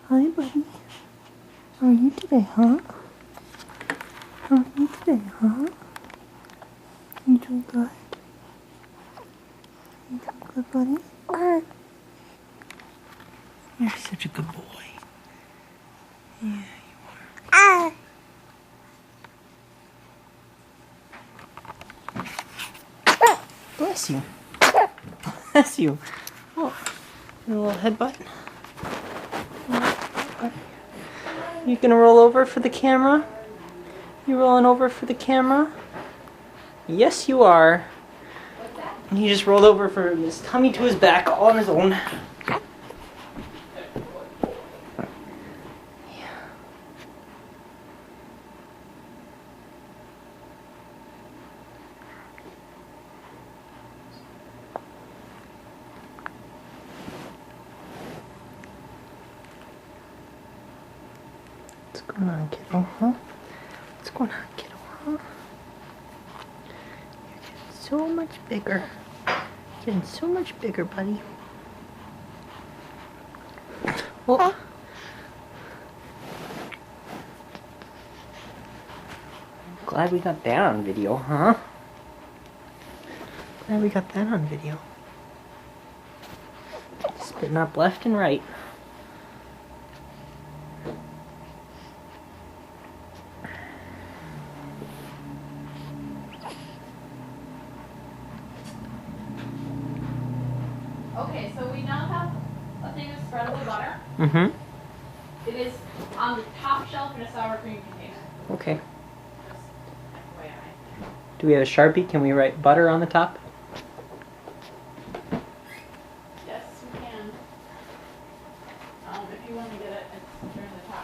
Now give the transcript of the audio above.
Hi, buddy. How are you today, huh? How are you today, huh? You doing good? You doing good, buddy? You're such a good boy. Yeah, you are. Bless you. Bless you. Oh, a little headbutt. You gonna roll over for the camera? You rolling over for the camera? Yes, you are. And he just rolled over from his tummy to his back all on his own. What's going on, kiddo, huh? What's going on, kiddo, huh? You're getting so much bigger. Getting so much bigger, buddy. Oh. Glad we got that on video, huh? Glad we got that on video. Spitting up left and right. Okay, so we now have a thing of spreadable butter. Mm-hmm. It is on the top shelf in a sour cream container. Okay. Just FYI. Do we have a Sharpie? Can we write butter on the top? Yes, we can. If you want to get it, it's during the top.